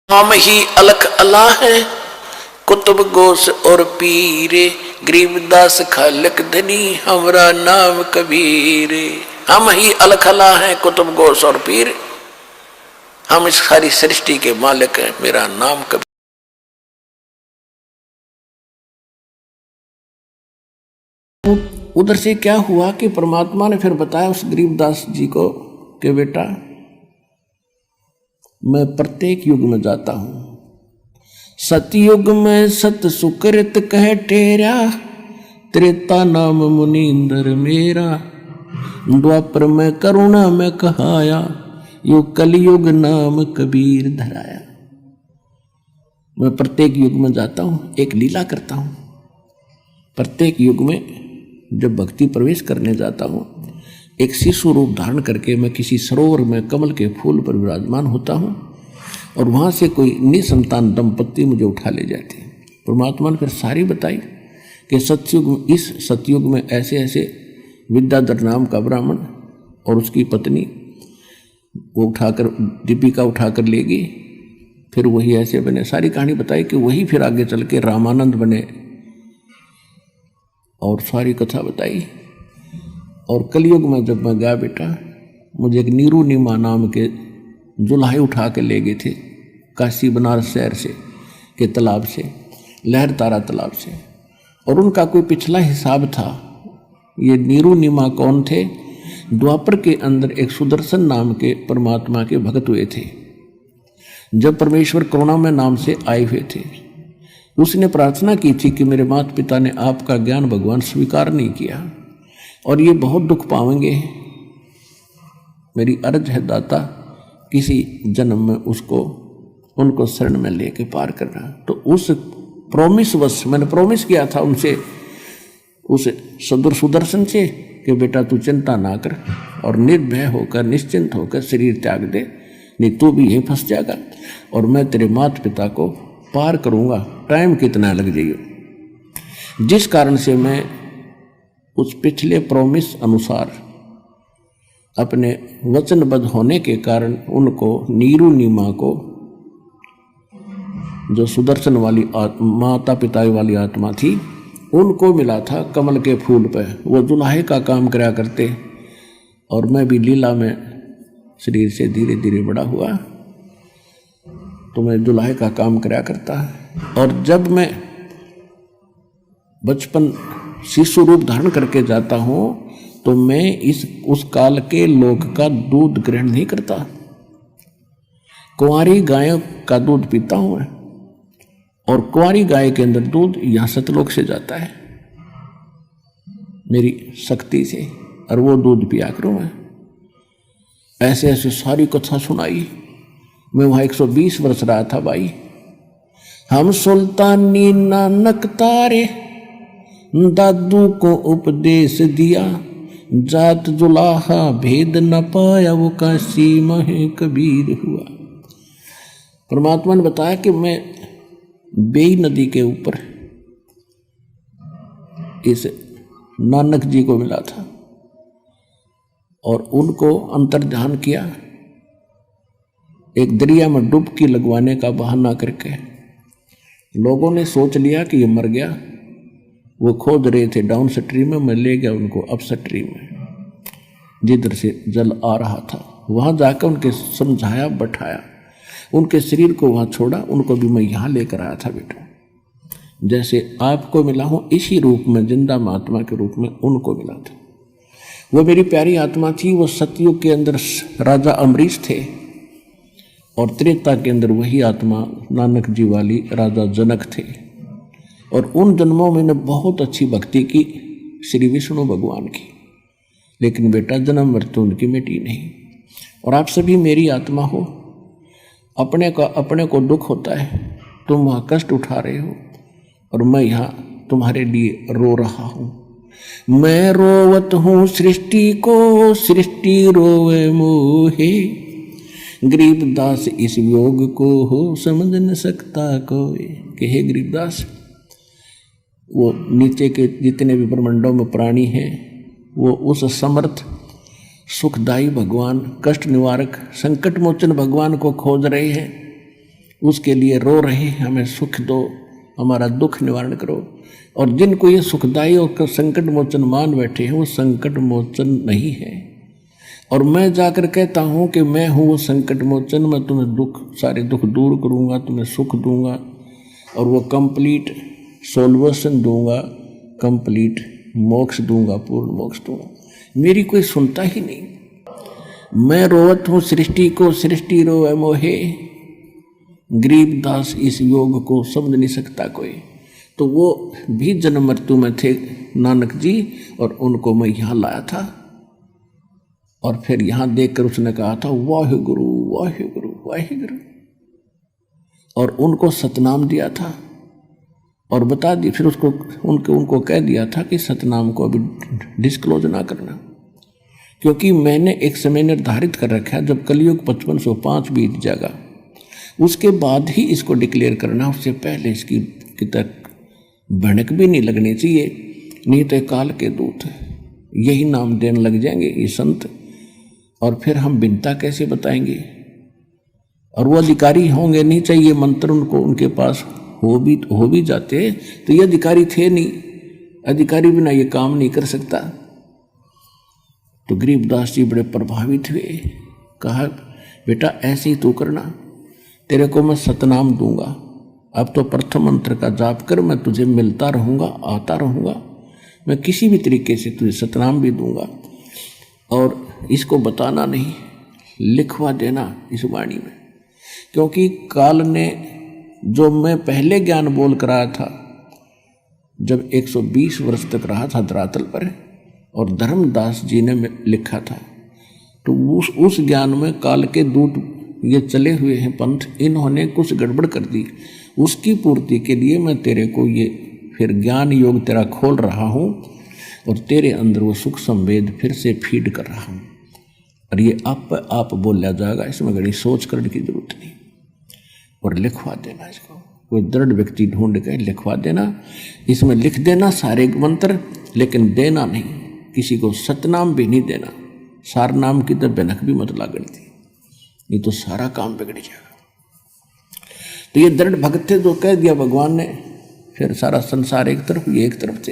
हम ही अलख अल्लाह है कुतुब गोस और पीरे, गरीबदास खालक धनी हमरा नाम कबीर। हम ही अलख अल्लाह है कुतुब गोस और पीर, हम इस सारी सृष्टि के मालिक हैं, मेरा नाम कबीर। उधर से क्या हुआ कि परमात्मा ने फिर बताया उस गरीबदास जी को कि बेटा मैं प्रत्येक युग में जाता हूं। सतयुग में सत सुकृत कह टेरा, त्रेता नाम मुनींद्र मेरा, द्वापर में करुणा में कहाया, यो कलयुग नाम कबीर धराया। मैं प्रत्येक युग में जाता हूं, एक लीला करता हूं। प्रत्येक युग में जब भक्ति प्रवेश करने जाता हूं, एक शिशु रूप धारण करके मैं किसी सरोवर में कमल के फूल पर विराजमान होता हूं और वहां से कोई निसंतान दंपत्ति मुझे उठा ले जाती है। परमात्मा ने फिर सारी बताई कि सतयुग, इस सतयुग में ऐसे ऐसे विद्याधर नाम का ब्राह्मण और उसकी पत्नी वो उठाकर दीपिका उठाकर ले गई। फिर वही ऐसे बने, सारी कहानी बताई कि वही फिर आगे चल के रामानंद बने और सारी कथा बताई। और कलयुग में जब मैं गया बेटा, मुझे एक नीरू नीमा नाम के जुल्हे उठा के ले गए थे काशी बनारस शहर से के तालाब से, लहर तारा तालाब से। और उनका कोई पिछला हिसाब था। ये नीरू नीमा कौन थे? द्वापर के अंदर एक सुदर्शन नाम के परमात्मा के भक्त हुए थे। जब परमेश्वर करुणामय नाम से आए हुए थे, उसने प्रार्थना की थी कि मेरे माता पिता ने आपका ज्ञान भगवान स्वीकार नहीं किया और ये बहुत दुख पाएंगे। मेरी अर्ज है दाता, किसी जन्म में उसको उनको शरण में लेके पार करना। तो उस प्रॉमिस वश मैंने प्रॉमिस किया था उनसे, उस सदुर सुदर्शन से कि बेटा तू चिंता ना कर और निर्भय होकर निश्चिंत होकर शरीर त्याग दे, नहीं तू भी यहीं फंस जाएगा और मैं तेरे माता पिता को पार करूंगा, टाइम कितना लग जाइए। जिस कारण से मैं उस पिछले प्रॉमिस अनुसार अपने वचनबद्ध होने के कारण उनको नीरू नीमा को, जो सुदर्शन वाली माता पिता वाली आत्मा थी, उनको मिला था कमल के फूल पे। वो दुल्हे का काम करा करते और मैं भी लीला में शरीर से धीरे धीरे बड़ा हुआ तो मैं दुल्हे का काम करा करता है। और जब मैं बचपन शिशु रूप धारण करके जाता हूं तो मैं उस काल के लोक का दूध ग्रहण नहीं करता। कुंवारी गायों का दूध पीता हूं मैं और कुंवारी गाय के अंदर दूध यहां सतलोक से जाता है मेरी शक्ति से, और वो दूध पिया करूं मैं। ऐसे ऐसे सारी कथा सुनाई। मैं वहां 120 वर्ष रहा था भाई। हम सुल्तानी नानक तारे, दादू को उपदेश दिया, जात जुलाहा भेद न पाया, वो काशी में कबीर हुआ। परमात्मा ने बताया कि मैं बेई नदी के ऊपर इस नानक जी को मिला था और उनको अंतर्ध्यान किया। एक दरिया में डुबकी लगवाने का बहाना करके लोगों ने सोच लिया कि ये मर गया। वो खोद रहे थे डाउन स्ट्रीम में, मैं ले गया उनको अप स्ट्रीम में, जिधर से जल आ रहा था। वहां जाकर उनके समझाया, बैठाया, उनके शरीर को वहां छोड़ा। उनको भी मैं यहां लेकर आया था बेटा, जैसे आपको मिला हूं इसी रूप में, जिंदा महात्मा के रूप में उनको मिला था। वो मेरी प्यारी आत्मा थी। वो सतयुग के अंदर राजा अमरीश थे और त्रेता के अंदर वही आत्मा नानक जी वाली राजा जनक थे। और उन जन्मों में मैंने बहुत अच्छी भक्ति की श्री विष्णु भगवान की, लेकिन बेटा जन्म मृत्यु उनकी मिटी नहीं। और आप सभी मेरी आत्मा हो, अपने को दुख होता है, तुम वहाँ कष्ट उठा रहे हो और मैं यहाँ तुम्हारे लिए रो रहा हूँ। मैं रोवत हूँ सृष्टि को, सृष्टि रोवे मोहे, गरीबदास इस योग को हो समझ न सकता कोई। कि हे गरीबदास, वो नीचे के जितने भी ब्रह्मांडों में प्राणी हैं, वो उस समर्थ सुखदायी भगवान, कष्ट निवारक, संकट मोचन भगवान को खोज रहे हैं उसके लिए रो रहे हैं, हमें सुख दो, हमारा दुख निवारण करो। और जिनको ये सुखदाई और संकट मोचन मान बैठे हैं वो संकट मोचन नहीं है। और मैं जाकर कहता हूँ कि मैं हूँ वो संकट मोचन, मैं तुम्हें दुख सारे दुख दूर करूँगा, तुम्हें सुख दूंगा और वो कंप्लीट सोल्यूशन दूंगा, कंप्लीट मोक्ष दूंगा, पूर्ण मोक्ष दूंगा। मेरी कोई सुनता ही नहीं। मैं रोवत हूँ सृष्टि को, सृष्टि रोवे मोहे, गरीबदास इस योग को समझ नहीं सकता कोई। तो वो भी जन्म मृत्यु में थे नानक जी, और उनको मैं यहाँ लाया था और फिर यहाँ देखकर उसने कहा था वाहिगुरु वाहिगुरु वाहिगुरु, और उनको सतनाम दिया था और बता दी। फिर उसको उनको कह दिया था कि सतनाम को अभी डिस्क्लोज ना करना, क्योंकि मैंने एक समय निर्धारित कर रखा है, जब कलयुग 5505 बीत जाएगा उसके बाद ही इसको डिक्लेयर करना, उससे पहले इसकी तक भनक भी नहीं लगनी चाहिए। नहीं तो काल के दूत यही नाम देने लग जाएंगे ये संत, और फिर हम बिनता कैसे बताएंगे। और वो अधिकारी होंगे नहीं, चाहिए मंत्र उनको उनके पास हो भी जाते तो ये अधिकारी थे नहीं, अधिकारी बिना ये काम नहीं कर सकता। तो गरीबदास जी बड़े प्रभावित हुए, कहा बेटा ऐसे ही तू करना, तेरे को मैं सतनाम दूंगा, अब तो प्रथम मंत्र का जाप कर, मैं तुझे मिलता रहूँगा, आता रहूँगा, मैं किसी भी तरीके से तुझे सतनाम भी दूंगा। और इसको बताना नहीं, लिखवा देना इस वाणी में, क्योंकि काल ने जो मैं पहले ज्ञान बोल कर आया था, जब 120 वर्ष तक रहा था धरातल पर, और धर्मदास जी ने लिखा था, तो उस ज्ञान में काल के दूत ये चले हुए हैं पंथ, इन्होंने कुछ गड़बड़ कर दी। उसकी पूर्ति के लिए मैं तेरे को ये फिर ज्ञान योग तेरा खोल रहा हूँ, और तेरे अंदर वो सुख संवेद फिर से फीड कर रहा हूँ, और ये आप बोला जाएगा, इसमें बड़ी सोच करने की जरूरत नहीं। और लिखवा देना इसको, कोई दृढ़ व्यक्ति ढूंढ के लिखवा देना, इसमें लिख देना सारे मंत्र, लेकिन देना नहीं, किसी को सतनाम भी नहीं देना। सार नाम की तो बनक भी मत लागण थी, नहीं तो सारा काम बिगड़ जाएगा। तो ये दृढ़ भक्त थे, जो कह दिया भगवान ने, फिर सारा संसार एक तरफ, ये एक तरफ थे।